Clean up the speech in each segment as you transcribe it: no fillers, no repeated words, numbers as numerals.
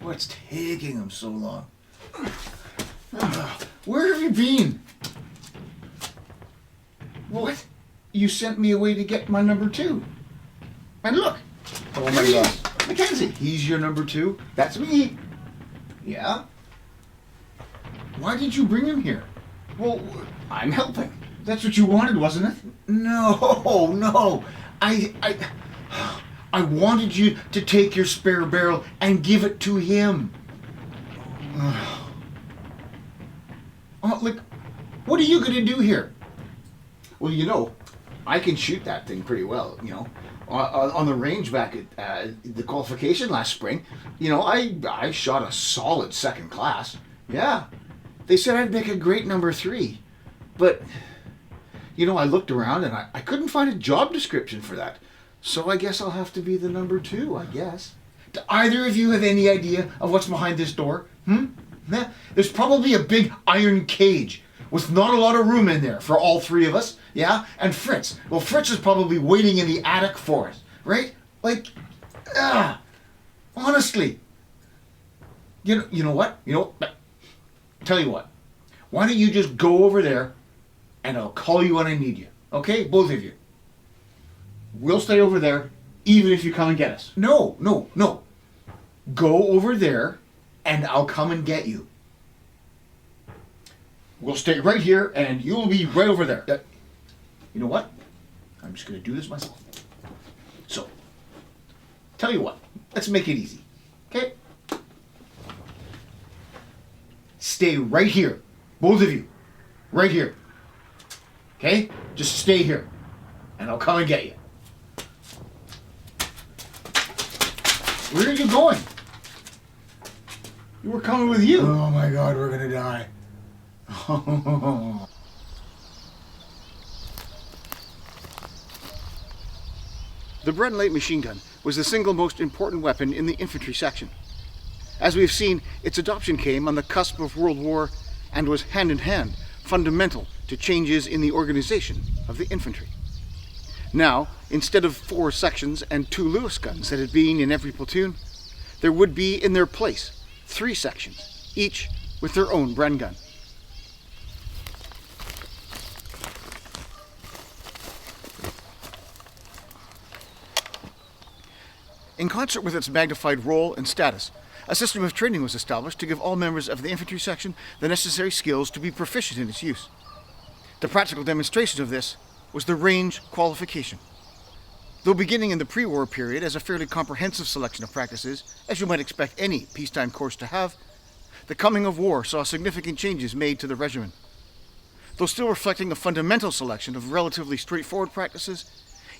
What's taking them so long? Where have you been? What? You sent me away to get my number 2. And look. Oh my God. Mackenzie. He's your number 2. That's me. Yeah? Why did you bring him here? Well, I'm helping. That's what you wanted, wasn't it? No. I wanted you to take your spare barrel and give it to him. Oh, look, what are you going to do here? Well, you know, I can shoot that thing pretty well, you know. On the range back at the qualification last spring, you know, I shot a solid second class. Yeah. They said I'd make a great number 3. But, you know, I looked around and I couldn't find a job description for that. So I guess I'll have to be the number 2, I guess. Do either of you have any idea of what's behind this door? There's probably a big iron cage with not a lot of room in there for all 3 of us, yeah? And Fritz. Well, Fritz is probably waiting in the attic for us, right? Like, honestly. You know what? Tell you what. Why don't you just go over there and I'll call you when I need you. Okay? Both of you. We'll stay over there even if you come and get us. No. Go over there and I'll come and get you. We'll stay right here and you'll be right over there. You know what? I'm just going to do this myself. So, tell you what. Let's make it easy. Okay? Stay right here. Both of you. Right here. Okay? Just stay here. And I'll come and get you. Where are you going? You were coming with you. Oh my God, we're gonna die. The Bren light machine gun was the single most important weapon in the infantry section. As we've seen, its adoption came on the cusp of World War and was hand in hand fundamental to changes in the organization of the infantry. Now, instead of 4 sections and 2 Lewis guns that had been in every platoon, there would be in their place 3 sections, each with their own Bren gun. In concert with its magnified role and status, a system of training was established to give all members of the infantry section the necessary skills to be proficient in its use. The practical demonstration of this was the range qualification. Though beginning in the pre-war period as a fairly comprehensive selection of practices, as you might expect any peacetime course to have, the coming of war saw significant changes made to the regimen. Though still reflecting a fundamental selection of relatively straightforward practices,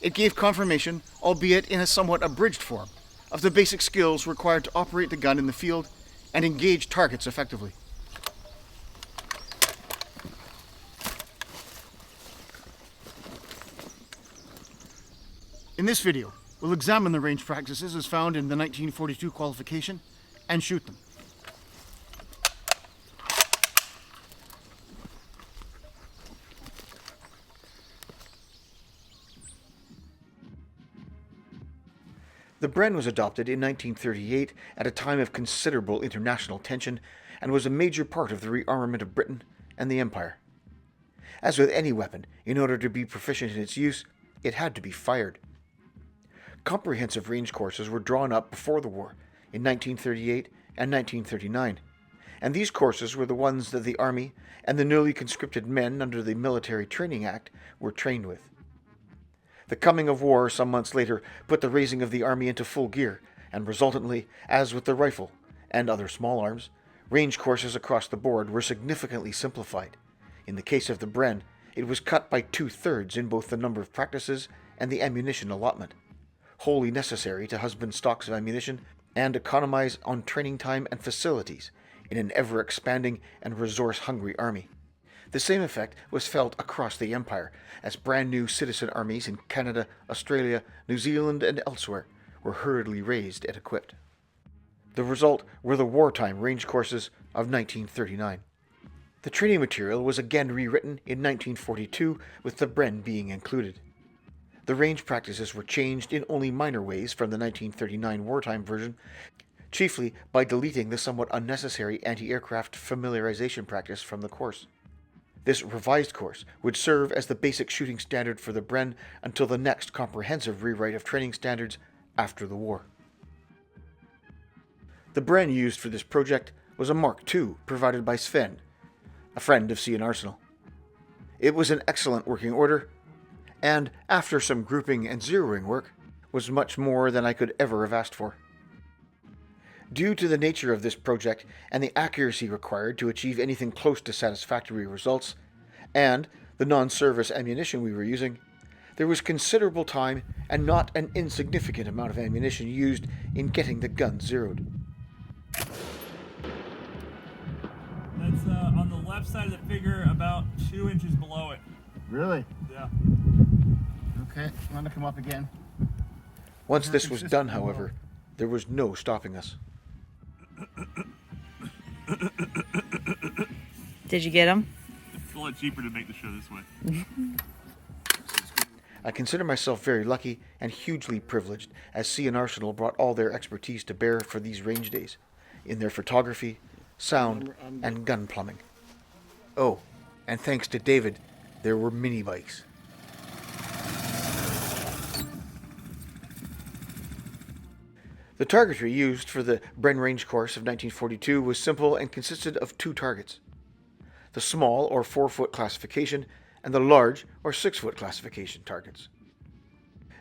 it gave confirmation, albeit in a somewhat abridged form, of the basic skills required to operate the gun in the field and engage targets effectively. In this video, we'll examine the range practices as found in the 1942 qualification and shoot them. The Bren was adopted in 1938 at a time of considerable international tension and was a major part of the rearmament of Britain and the Empire. As with any weapon, in order to be proficient in its use, it had to be fired. Comprehensive range courses were drawn up before the war in 1938 and 1939, and these courses were the ones that the Army and the newly conscripted men under the Military Training Act were trained with. The coming of war some months later put the raising of the Army into full gear, and resultantly, as with the rifle and other small arms, range courses across the board were significantly simplified. In the case of the Bren, it was cut by 2/3 in both the number of practices and the ammunition allotment, wholly necessary to husband stocks of ammunition and economize on training time and facilities in an ever-expanding and resource-hungry army. The same effect was felt across the Empire, as brand new citizen armies in Canada, Australia, New Zealand, and elsewhere were hurriedly raised and equipped. The result were the wartime range courses of 1939. The training material was again rewritten in 1942, with the Bren being included. The range practices were changed in only minor ways from the 1939 wartime version chiefly by deleting the somewhat unnecessary anti-aircraft familiarization practice from the course. This revised course would serve as the basic shooting standard for the Bren until the next comprehensive rewrite of training standards after the war. The Bren used for this project was a Mark II provided by Sven, a friend of Sea and Arsenal. It was in excellent working order, and after some grouping and zeroing work, was much more than I could ever have asked for. Due to the nature of this project and the accuracy required to achieve anything close to satisfactory results, and the non-service ammunition we were using, there was considerable time and not an insignificant amount of ammunition used in getting the gun zeroed. That's on the left side of the figure, about 2 inches below it. Really? Yeah. Okay, I'm gonna come up again. Once this was done, however, there was no stopping us. Did you get him? It's a lot cheaper to make the show this way. I consider myself very lucky and hugely privileged, as Sea and Arsenal brought all their expertise to bear for these range days, in their photography, sound, and gun plumbing. Oh, and thanks to David, there were mini bikes. The targetry used for the Bren Range course of 1942 was simple and consisted of 2 targets: the small or 4-foot classification and the large or 6-foot classification targets.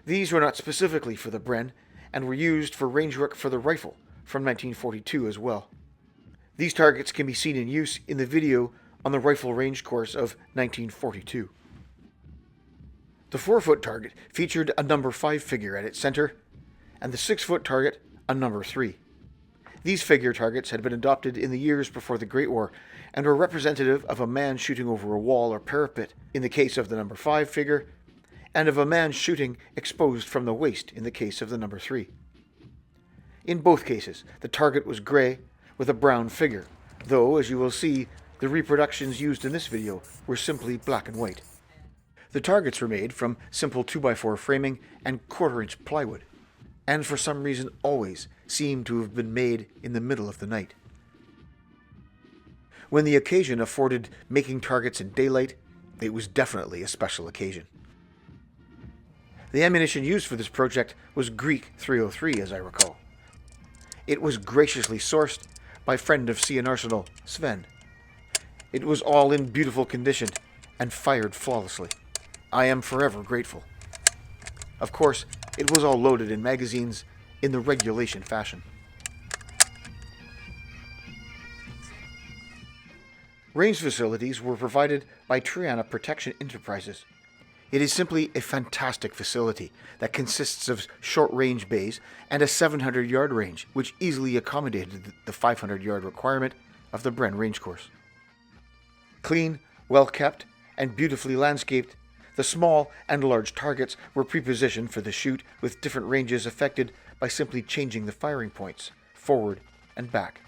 These were not specifically for the Bren and were used for range work for the rifle from 1942 as well. These targets can be seen in use in the video on the rifle range course of 1942. The 4-foot target featured a number 5 figure at its center, and the 6-foot target a number 3. These figure targets had been adopted in the years before the Great War and were representative of a man shooting over a wall or parapet in the case of the number 5 figure, and of a man shooting exposed from the waist in the case of the number 3. In both cases, the target was grey with a brown figure, though, as you will see, the reproductions used in this video were simply black and white. The targets were made from simple 2x4 framing and 1/4-inch plywood, and for some reason always seemed to have been made in the middle of the night. When the occasion afforded making targets in daylight, it was definitely a special occasion. The ammunition used for this project was Greek 303, as I recall. It was graciously sourced by friend of Sea and Arsenal, Sven. It was all in beautiful condition and fired flawlessly. I am forever grateful. Of course, it was all loaded in magazines in the regulation fashion. Range facilities were provided by Triana Protection Enterprises. It is simply a fantastic facility that consists of short-range bays and a 700-yard range, which easily accommodated the 500-yard requirement of the Bren range course. Clean, well-kept, and beautifully landscaped, the small and large targets were pre-positioned for the shoot with different ranges affected by simply changing the firing points, forward and back.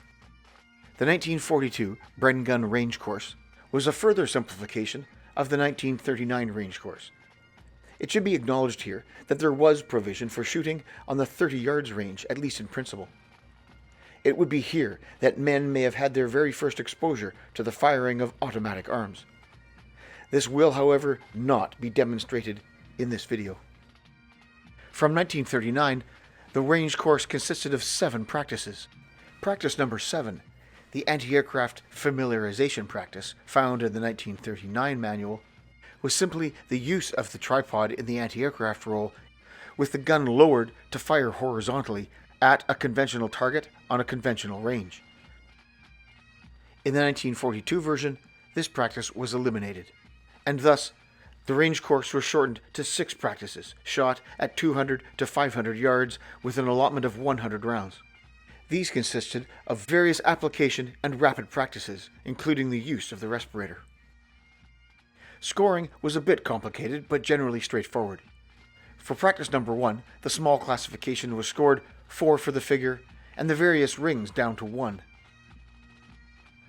The 1942 Bren Gun range course was a further simplification of the 1939 range course. It should be acknowledged here that there was provision for shooting on the 30 yards range, at least in principle. It would be here that men may have had their very first exposure to the firing of automatic arms. This will, however, not be demonstrated in this video. From 1939, the range course consisted of 7 practices. Practice number 7, the anti-aircraft familiarization practice found in the 1939 manual, was simply the use of the tripod in the anti-aircraft role with the gun lowered to fire horizontally at a conventional target on a conventional range. In the 1942 version, this practice was eliminated, and thus the range course was shortened to 6 practices, shot at 200 to 500 yards with an allotment of 100 rounds. These consisted of various application and rapid practices, including the use of the respirator. Scoring was a bit complicated, but generally straightforward. For practice number 1, the small classification was scored 4 for the figure, and the various rings down to 1.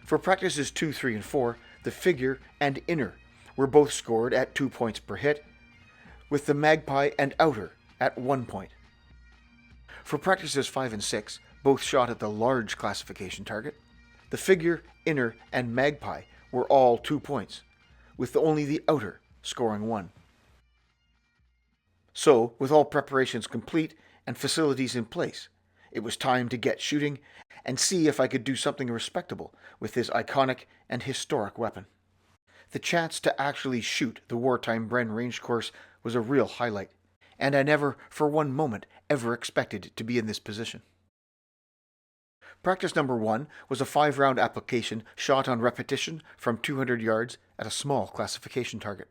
For practices 2, 3, and 4, the figure and inner were both scored at 2 points per hit, with the magpie and outer at 1 point. For practices 5 and 6, both shot at the large classification target. The figure, inner, and magpie were all 2 points, with only the outer scoring 1. So, with all preparations complete and facilities in place, it was time to get shooting and see if I could do something respectable with this iconic and historic weapon. The chance to actually shoot the wartime Bren range course was a real highlight, and I never, for one moment, ever expected to be in this position. Practice number 1 was a 5-round application shot on repetition from 200 yards at a small classification target.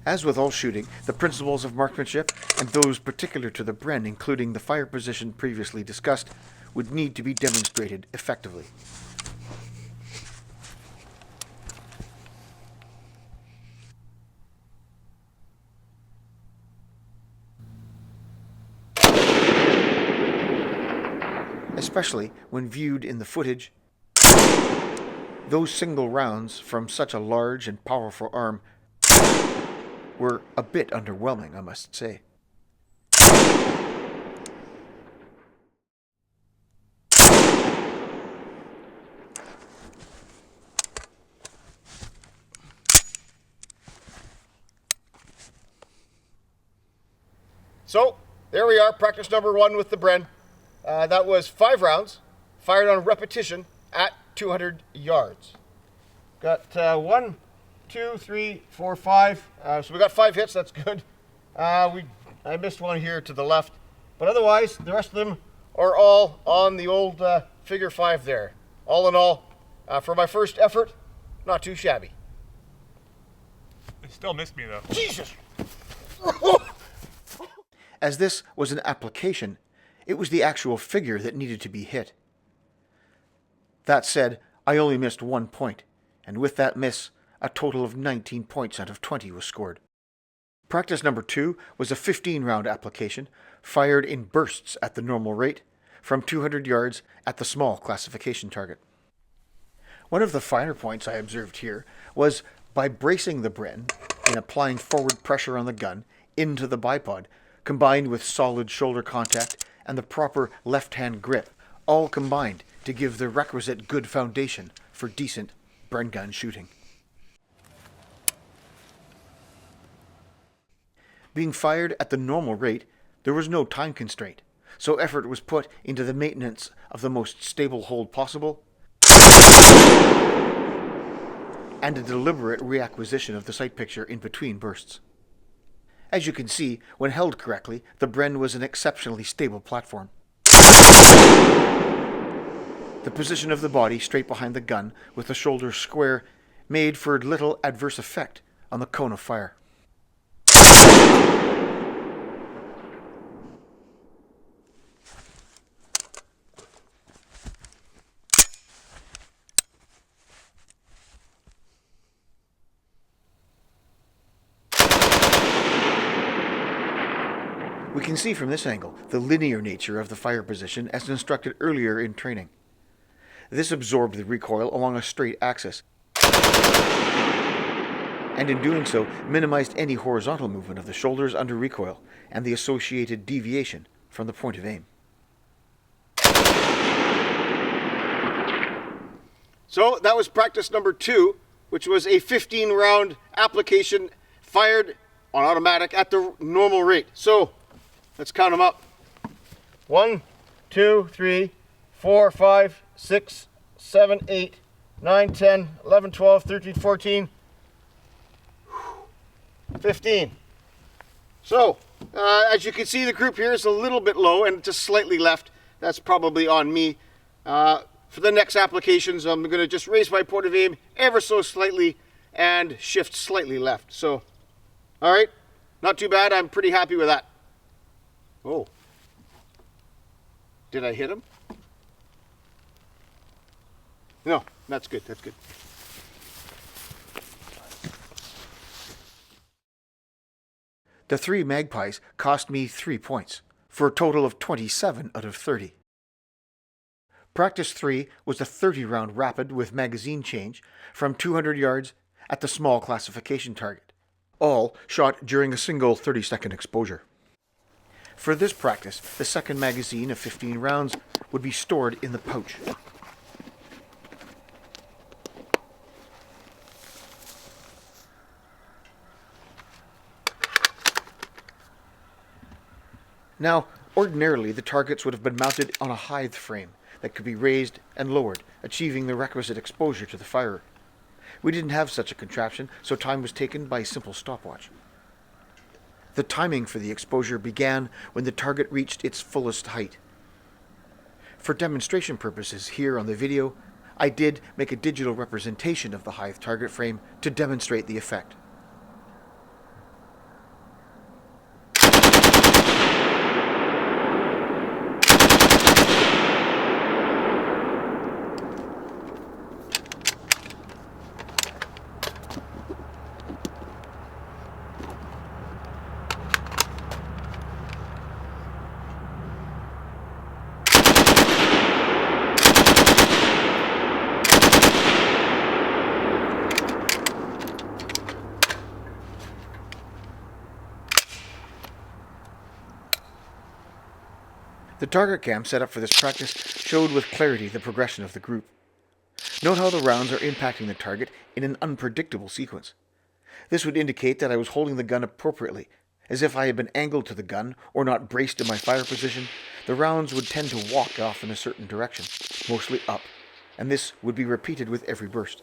As with all shooting, the principles of marksmanship, and those particular to the Bren, including the fire position previously discussed, would need to be demonstrated effectively. Especially when viewed in the footage, those single rounds from such a large and powerful arm were a bit underwhelming, I must say. So, there we are, practice number 1 with the Bren. That was 5 rounds, fired on repetition at 200 yards. Got 1, 2, 3, 4, 5. So we got 5 hits, that's good. I missed one here to the left. But otherwise, the rest of them are all on the old figure 5 there. All in all, for my first effort, not too shabby. It still missed me though. Jesus! As this was an application, it was the actual figure that needed to be hit. That said, I only missed 1 point, and with that miss, a total of 19 points out of 20 was scored. Practice number 2 was a 15-round application, fired in bursts at the normal rate, from 200 yards at the small classification target. One of the finer points I observed here was by bracing the Bren in applying forward pressure on the gun into the bipod, combined with solid shoulder contact and the proper left-hand grip, all combined to give the requisite good foundation for decent Bren gun shooting. Being fired at the normal rate, there was no time constraint, so effort was put into the maintenance of the most stable hold possible and a deliberate reacquisition of the sight picture in between bursts. As you can see, when held correctly, the Bren was an exceptionally stable platform. The position of the body straight behind the gun, with the shoulders square, made for little adverse effect on the cone of fire. We can see from this angle the linear nature of the fire position as instructed earlier in training. This absorbed the recoil along a straight axis, and in doing so minimized any horizontal movement of the shoulders under recoil and the associated deviation from the point of aim. So that was practice number 2, which was a 15-round application fired on automatic at the normal rate. So let's count them up. 1, 2, 3, 4, 5, 6, 7, 8, 9, 10, 11, 12, 13, 14, 15. So, as you can see, the group here is a little bit low and just slightly left. That's probably on me. For the next applications, I'm going to just raise my point of aim ever so slightly and shift slightly left. So, all right, not too bad. I'm pretty happy with that. Oh, did I hit him? No, that's good, that's good. The 3 magpies cost me 3 points, for a total of 27 out of 30. Practice 3 was a 30-round rapid with magazine change from 200 yards at the small classification target, all shot during a single 30-second exposure. For this practice, the second magazine of 15 rounds would be stored in the pouch. Now, ordinarily, the targets would have been mounted on a hithe frame that could be raised and lowered, achieving the requisite exposure to the firer. We didn't have such a contraption, so time was taken by a simple stopwatch. The timing for the exposure began when the target reached its fullest height. For demonstration purposes here on the video, I did make a digital representation of the hithe target frame to demonstrate the effect. The target cam set up for this practice showed with clarity the progression of the group. Note how the rounds are impacting the target in an unpredictable sequence. This would indicate that I was holding the gun appropriately, as if I had been angled to the gun or not braced in my fire position. The rounds would tend to walk off in a certain direction, mostly up, and this would be repeated with every burst.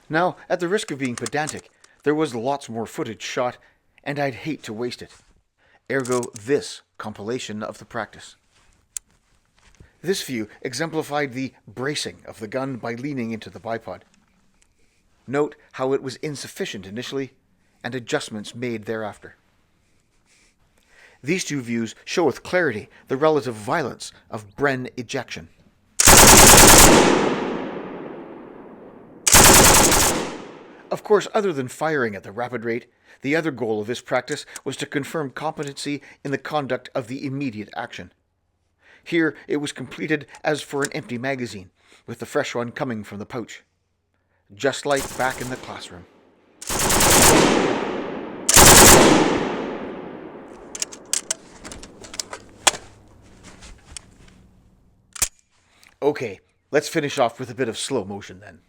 Now, at the risk of being pedantic, there was lots more footage shot, and I'd hate to waste it. Ergo, this compilation of the practice. This view exemplified the bracing of the gun by leaning into the bipod. Note how it was insufficient initially, and adjustments made thereafter. These two views show with clarity the relative violence of Bren ejection. Of course, other than firing at the rapid rate, the other goal of this practice was to confirm competency in the conduct of the immediate action. Here it was completed as for an empty magazine, with the fresh one coming from the pouch. Just like back in the classroom. Okay, let's finish off with a bit of slow motion then.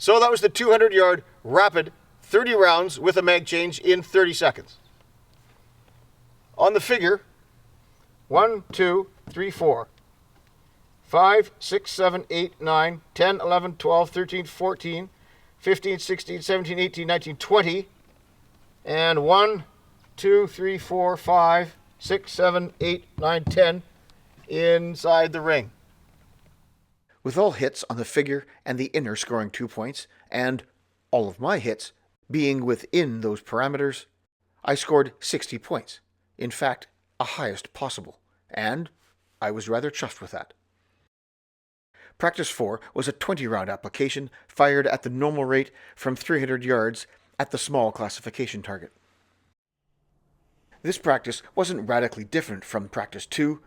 So that was the 200-yard rapid 30 rounds with a mag change in 30 seconds. On the figure, 1, 2, 3, 4, 5, 6, 7, 8, 9, 10, 11, 12, 13, 14, 15, 16, 17, 18, 19, 20, and 1, 2, 3, 4, 5, 6, 7, 8, 9, 10 inside the ring. With all hits on the figure and the inner scoring 2 points, and all of my hits being within those parameters, I scored 60 points. In fact, a highest possible, and I was rather chuffed with that. Practice 4 was a 20-round application fired at the normal rate from 300 yards at the small classification target. This practice wasn't radically different from Practice 2,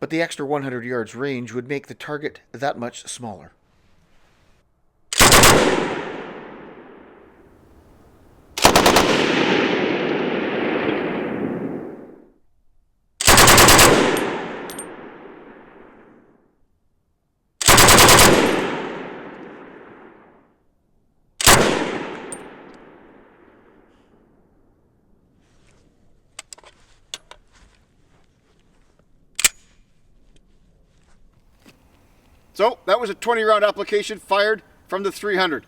but the extra 100 yards range would make the target that much smaller. So that was a 20-round application fired from the 300.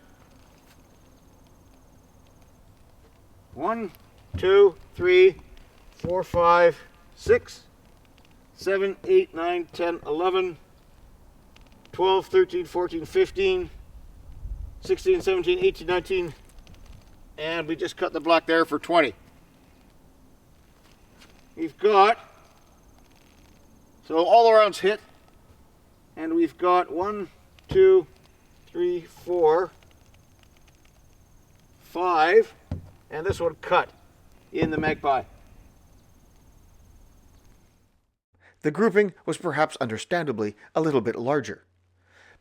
1, 2, 3, 4, 5, 6, 7, 8, 9, 10, 11, 12, 13, 14, 15, 16, 17, 18, 19, and we just cut the black there for 20. We've got, so all the rounds hit, and we've got 1, 2, 3, 4, 5, and this one cut in the magpie. The grouping was perhaps understandably a little bit larger,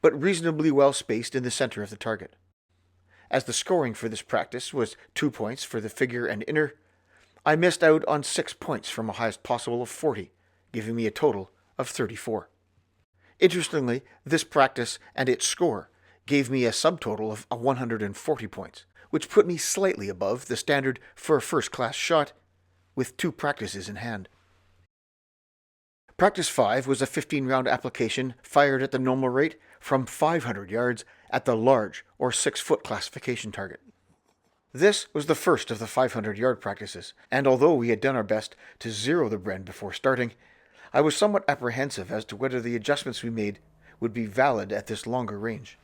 but reasonably well spaced in the center of the target. As the scoring for this practice was 2 points for the figure and inner, I missed out on 6 points from a highest possible of 40, giving me a total of 34. Interestingly, this practice and its score gave me a subtotal of 140 points, which put me slightly above the standard for a first-class shot, with 2 practices in hand. Practice 5 was a 15-round application fired at the normal rate from 500 yards at the large or 6-foot classification target. This was the first of the 500-yard practices, and although we had done our best to zero the Bren before starting, I was somewhat apprehensive as to whether the adjustments we made would be valid at this longer range.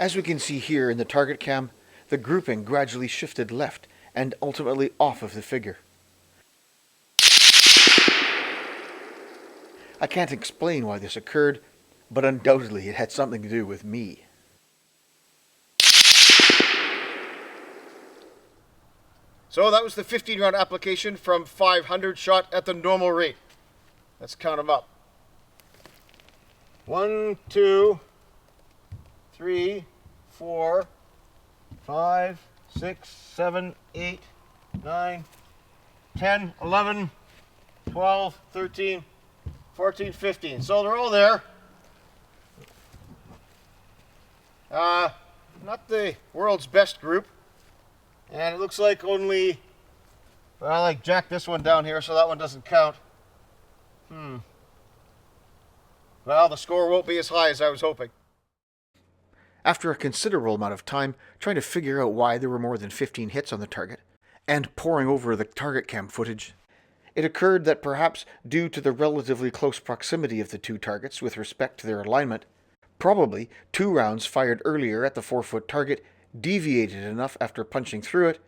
As we can see here in the target cam, the grouping gradually shifted left and ultimately off of the figure. I can't explain why this occurred, but undoubtedly it had something to do with me. So that was the 15-round application from 500 shot at the normal rate. Let's count them up. 1, 2, 3, 4, 5, 6, 7, 8, 9, 10, 11, 12, 13, 14, 15. So they're all there. Not the world's best group. And it looks like only, well, I like jack this one down here, so that one doesn't count. Well, the score won't be as high as I was hoping. After a considerable amount of time trying to figure out why there were more than 15 hits on the target, and poring over the target cam footage, it occurred that perhaps due to the relatively close proximity of the 2 targets with respect to their alignment, probably 2 rounds fired earlier at the 4-foot target deviated enough after punching through it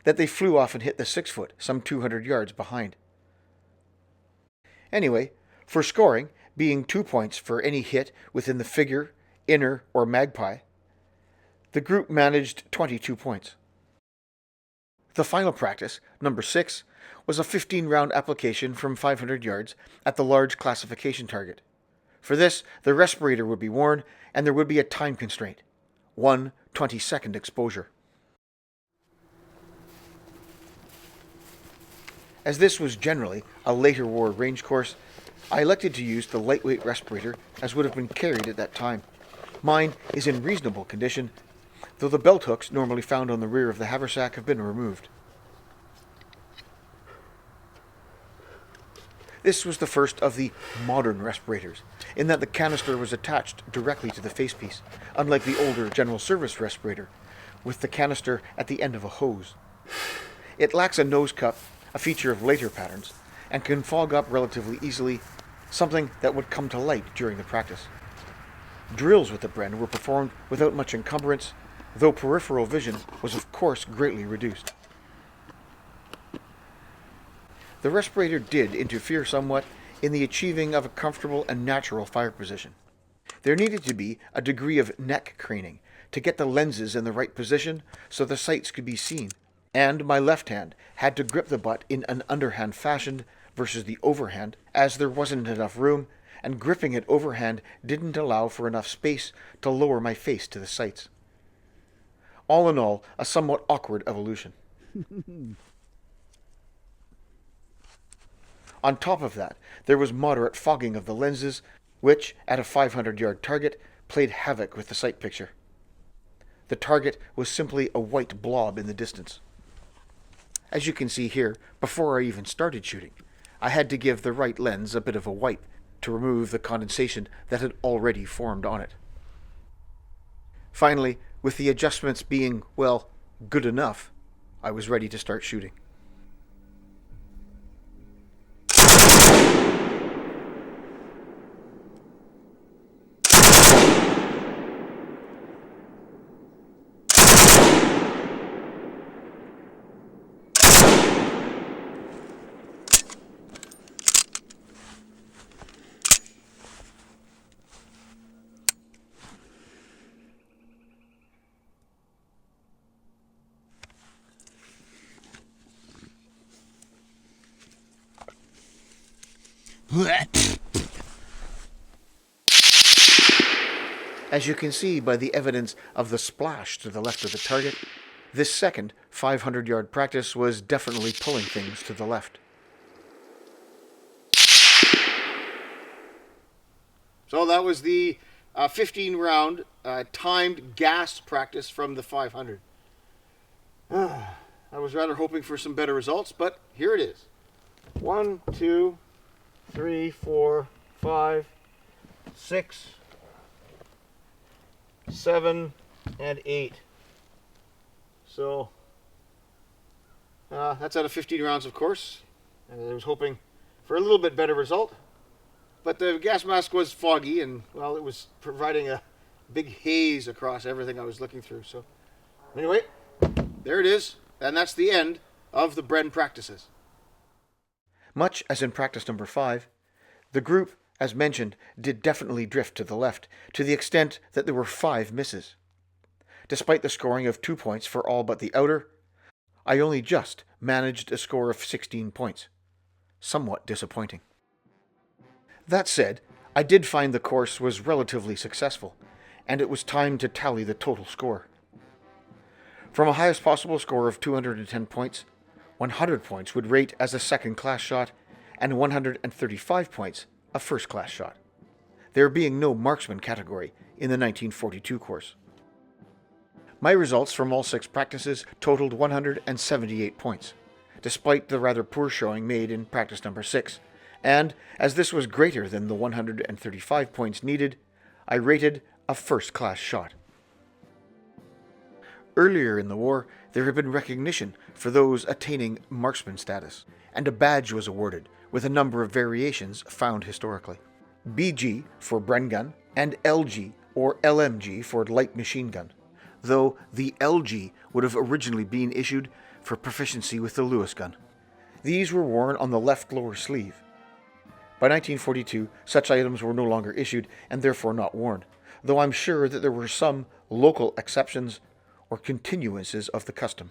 that they flew off and hit the 6-foot some 200 yards behind. Anyway, for scoring, being 2 points for any hit within the figure, inner, or magpie, the group managed 22 points. The final practice, number 6, was a 15-round application from 500 yards at the large classification target. For this, the respirator would be worn, and there would be a time constraint, 1 20-second exposure. As this was generally a later war range course, I elected to use the lightweight respirator as would have been carried at that time. Mine is in reasonable condition, though the belt hooks normally found on the rear of the haversack have been removed. This was the first of the modern respirators, in that the canister was attached directly to the facepiece, unlike the older general service respirator, with the canister at the end of a hose. It lacks a nose cup, a feature of later patterns, and can fog up relatively easily, something that would come to light during the practice. Drills with the Bren were performed without much encumbrance, though peripheral vision was of course greatly reduced. The respirator did interfere somewhat in the achieving of a comfortable and natural fire position. There needed to be a degree of neck craning to get the lenses in the right position so the sights could be seen, and my left hand had to grip the butt in an underhand fashion versus the overhand, as there wasn't enough room and gripping it overhand didn't allow for enough space to lower my face to the sights. All in all, a somewhat awkward evolution. On top of that, there was moderate fogging of the lenses, which, at a 500-yard target, played havoc with the sight picture. The target was simply a white blob in the distance. As you can see here, before I even started shooting, I had to give the right lens a bit of a wipe to remove the condensation that had already formed on it. Finally, with the adjustments being, well, good enough, I was ready to start shooting. As you can see by the evidence of the splash to the left of the target, this second 500-yard practice was definitely pulling things to the left. So that was the 15-round timed gas practice from the 500. I was rather hoping for some better results, but here it is. 1, 2, 3, 4, 5, 6, 7, and 8. So that's out of 15 rounds, of course. And I was hoping for a little bit better result. But the gas mask was foggy, and, well, it was providing a big haze across everything I was looking through. So anyway, there it is. And that's the end of the Bren practices. Much as in practice number 5, the group, as mentioned, did definitely drift to the left, to the extent that there were 5 misses. Despite the scoring of 2 points for all but the outer, I only just managed a score of 16 points. Somewhat disappointing. That said, I did find the course was relatively successful, and it was time to tally the total score. From a highest possible score of 210 points, 100 points would rate as a second-class shot, and 135 points a first-class shot, there being no marksman category in the 1942 course. My results from all 6 practices totaled 178 points, despite the rather poor showing made in practice number 6, and as this was greater than the 135 points needed, I rated a first-class shot. Earlier in the war, there had been recognition for those attaining marksman status, and a badge was awarded, with a number of variations found historically. BG for Bren gun, and LG or LMG for light machine gun, though the LG would have originally been issued for proficiency with the Lewis gun. These were worn on the left lower sleeve. By 1942, such items were no longer issued and therefore not worn, though I'm sure that there were some local exceptions or continuances of the custom.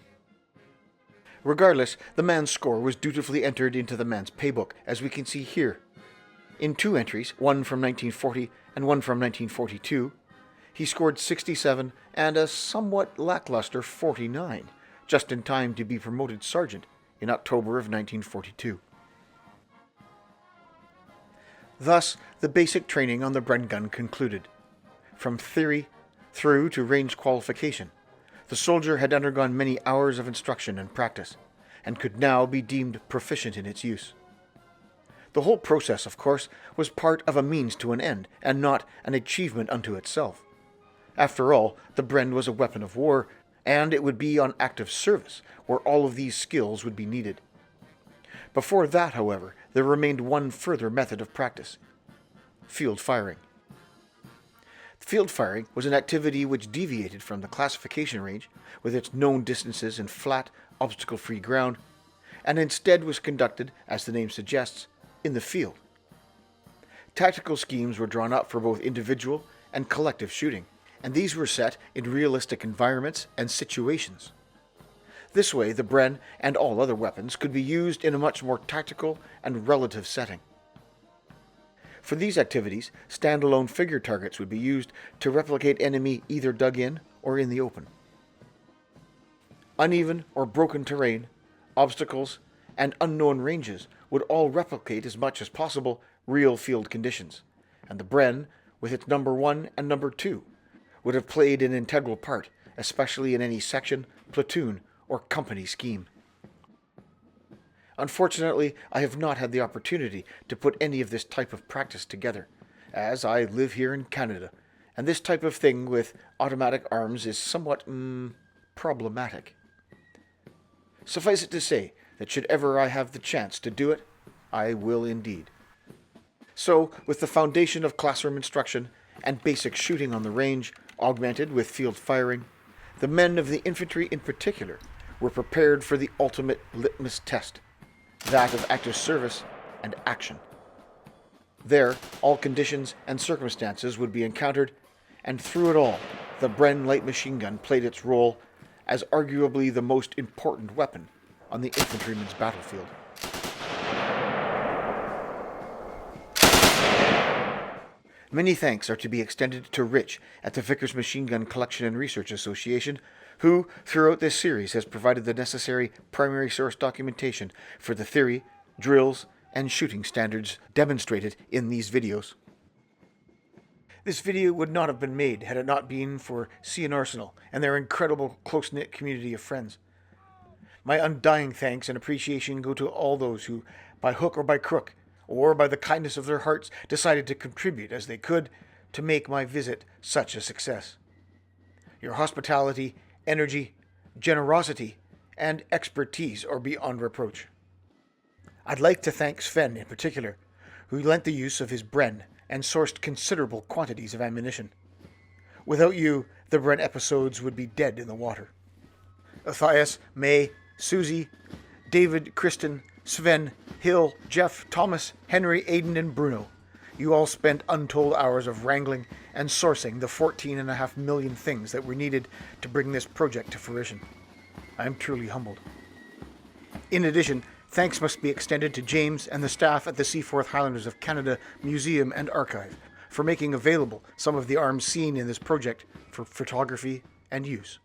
Regardless, the man's score was dutifully entered into the man's paybook, as we can see here. In 2 entries, one from 1940 and one from 1942, he scored 67 and a somewhat lackluster 49, just in time to be promoted sergeant in October of 1942. Thus, the basic training on the Bren gun concluded. From theory through to range qualification, the soldier had undergone many hours of instruction and practice, and could now be deemed proficient in its use. The whole process, of course, was part of a means to an end, and not an achievement unto itself. After all, the Bren was a weapon of war, and it would be on active service where all of these skills would be needed. Before that, however, there remained one further method of practice: field firing. Field firing was an activity which deviated from the classification range, with its known distances in flat, obstacle-free ground, and instead was conducted, as the name suggests, in the field. Tactical schemes were drawn up for both individual and collective shooting, and these were set in realistic environments and situations. This way, the Bren and all other weapons could be used in a much more tactical and relative setting. For these activities, standalone figure targets would be used to replicate enemy either dug in or in the open. Uneven or broken terrain, obstacles, and unknown ranges would all replicate as much as possible real field conditions, and the Bren, with its number 1 and number 2, would have played an integral part, especially in any section, platoon, or company scheme. Unfortunately, I have not had the opportunity to put any of this type of practice together, as I live here in Canada, and this type of thing with automatic arms is somewhat, problematic. Suffice it to say that should ever I have the chance to do it, I will indeed. So, with the foundation of classroom instruction and basic shooting on the range, augmented with field firing, the men of the infantry in particular were prepared for the ultimate litmus test, that of active service and action. There, all conditions and circumstances would be encountered, and through it all, the Bren light machine gun played its role as arguably the most important weapon on the infantryman's battlefield. Many thanks are to be extended to Rich at the Vickers Machine Gun Collection and Research Association, who, throughout this series, has provided the necessary primary source documentation for the theory, drills, and shooting standards demonstrated in these videos. This video would not have been made had it not been for CN Arsenal and their incredible close-knit community of friends. My undying thanks and appreciation go to all those who, by hook or by crook, or by the kindness of their hearts, decided to contribute as they could to make my visit such a success. Your hospitality, energy, generosity, and expertise are beyond reproach. I'd like to thank Sven in particular, who lent the use of his Bren and sourced considerable quantities of ammunition. Without you, the Bren episodes would be dead in the water. Matthias, May, Susie, David, Kristen, Sven, Hill, Jeff, Thomas, Henry, Aidan, and Bruno. You all spent untold hours of wrangling and sourcing the 14.5 million things that were needed to bring this project to fruition. I am truly humbled. In addition, thanks must be extended to James and the staff at the Seaforth Highlanders of Canada Museum and Archive for making available some of the arms seen in this project for photography and use.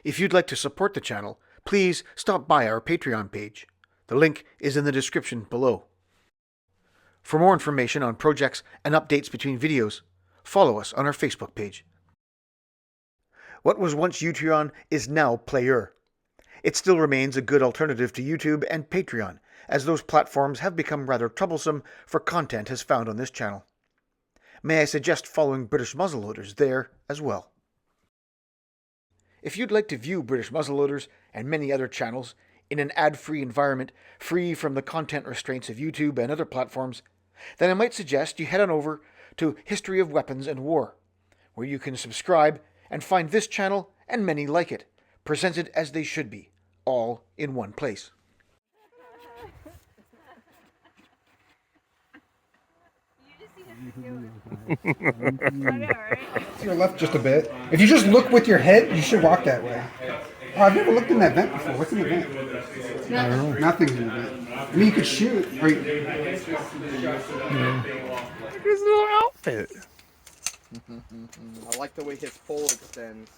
If you'd like to support the channel, please stop by our Patreon page. The link is in the description below. For more information on projects and updates between videos, follow us on our Facebook page. What was once Utreon is now Player. It still remains a good alternative to YouTube and Patreon, as those platforms have become rather troublesome for content as found on this channel. May I suggest following British Muzzleloaders there as well. If you'd like to view British Muzzleloaders and many other channels in an ad-free environment, free from the content restraints of YouTube and other platforms, then I might suggest you head on over to History of Weapons and War, where you can subscribe and find this channel and many like it, presented as they should be, all in one place. To your left just a bit. If you just look with your head, you should walk that way. Oh, I've never looked in that vent before. What's in the vent? I don't know. Nothing's in the vent. I mean, you could shoot. Or Look at his little outfit. I like the way his pole extends.